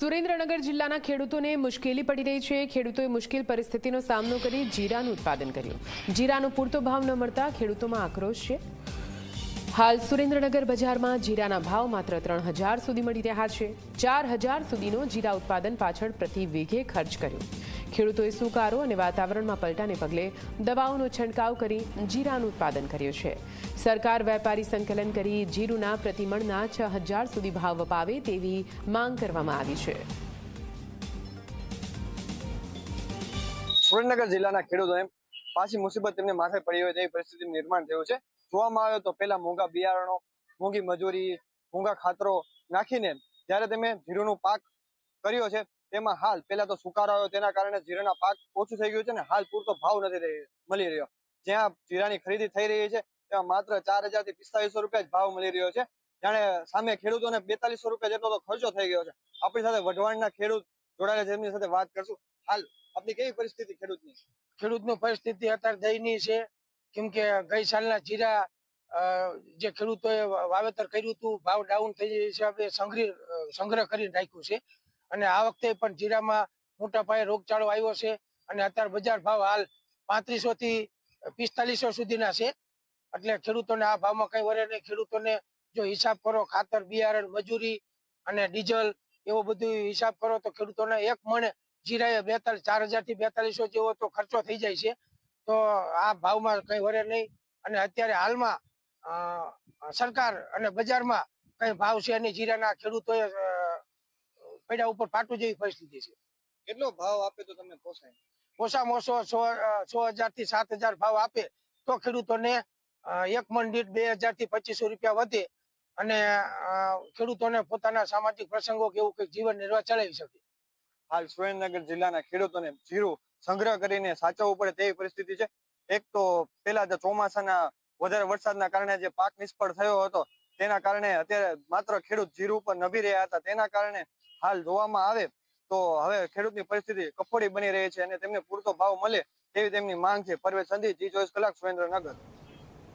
સુરેન્દ્રનગર જિલ્લાના ખેડૂતોને મુશ્કેલી પડી રહી છે। ખેડૂતોએ મુશ્કેલ પરિસ્થિતિનો સામનો કરી જીરાનું ઉત્પાદન કર્યું। જીરાનો પૂરતો ભાવ ન મળતા ખેડૂતોમાં આક્રોશ છે। હાલ સુરેન્દ્રનગર બજારમાં જીરાના ભાવ માત્ર 3000 સુધી મળી રહ્યા છે। 4000 સુધીનો જીરા ઉત્પાદન પાછળ પ્રતિ વીઘે ખર્ચ કર્યો। ખેડૂતોએ સુકારો અને વાતાવરણમાં પલટાને પગલે દવાઓનો છંટકાવ કરી જીરાનું ઉત્પાદન કર્યું છે। સરકાર વેપારી સંકલન કરી જીરુના પ્રતિમણના 6000 સુધી ભાવ અપાવે તેવી માંગ કરવામાં આવી છે। સુરેન્દ્રનગર જિલ્લાના ખેડૂતોને પાછી મુસીબત તેમને માથે પડી હોય તેવી પરિસ્થિતિનું નિર્માણ થયું છે। જોવામાં આવે તો પહેલા મોંઘા બિયારણો, મોંઘી મજૂરી, મોંઘા ખાતરો નાખીને જ્યારે તમે જીરુનો પાક કર્યો છે તેમાં હાલ પહેલા તો સુકારો આવ્યો, તેના કારણે જીરાના પાક ઓછું થઈ ગયું છે ને હાલ પૂરતો ભાવ નથી મળી રહ્યો। જ્યાં જીરાની ખરીદી થઈ રહી છે ત્યાં માત્ર 4000 થી 4500 રૂપિયા જ ભાવ મળી રહ્યો છે, જાણે સામે ખેડૂતોને 4200 રૂપિયા જેટલો તો ખર્ચો થઈ ગયો છે। આપણી સાથે વઢવાણના ખેડૂત જોડાયેલા છે, તેમની સાથે વાત કરશું। હાલ આપની કેવી પરિસ્થિતિ ખેડૂતની પરિસ્થિતિ અત્યારે દયનીય છે, કેમ કે ગઈ સાલના જીરા જે ખેડૂતોએ વાવેતર કર્યું હતું ભાવ ડાઉન થઈ હિસાબે સંગ્રહ કરી રાખ્યું છે અને આ વખતે પણ જીરામાં મોટા પાયે રોગચાળો આવ્યો છે અને અત્યારે બજાર ભાવ હાલ 3500 થી 4500 સુધીના છે। એટલે ખેડૂતોને આ ભાવમાં કઈ વરે નહીં। ખેડૂતોને જો હિસાબ કરો, ખાતર, બિયારણ, મજૂરી અને ડીઝલ એવો બધું હિસાબ કરો તો ખેડૂતોને એક મણ જીરાએ 4000 થી 4200 જેવો તો ખર્ચો થઈ જાય છે। તો આ ભાવમાં કઈ વરે નહીં અને અત્યારે હાલમાં સરકાર અને બજારમાં કઈ ભાવ છે નહીં। જીરાના ખેડૂતોએ પૈડા ઉપર પાટું જેવી પરિસ્થિતિ છે। કેટલો ભાવ આપે તો તમને પોસાય? ઓછામાં ઓછો 6000 થી 7000 ભાવ આપે તો ખેડૂતોને એક મણ દીઠ 2000 થી 2500 રૂપિયા વધે અને ખેડૂતોને પોતાના સામાજિક પ્રસંગો કે એવું કંઈક જીવન નિર્વાહ ચલાવી શકે। હાલ સુરેન્દ્રનગર જિલ્લાના ખેડૂતોને જીરું સંગ્રહ કરીને સાચવવું પડે તેવી પરિસ્થિતિ છે। એક તો પહેલા જે ચોમાસાના વધારે વરસાદના કારણે જે પાક નિષ્ફળ થયો હતો તેના કારણે અત્યારે માત્ર ખેડૂત જીરું ઉપર નભી રહ્યા હતા। તેના કારણે હાલ જોવામાં આવે તો હવે ખેડૂતની પરિસ્થિતિ કફોડી બની રહી છે અને તેમને પૂરતો ભાવ મળે તેવી તેમની માંગ છે। પરવેશ સંધી, G24 કલાક, સુરેન્દ્રનગર।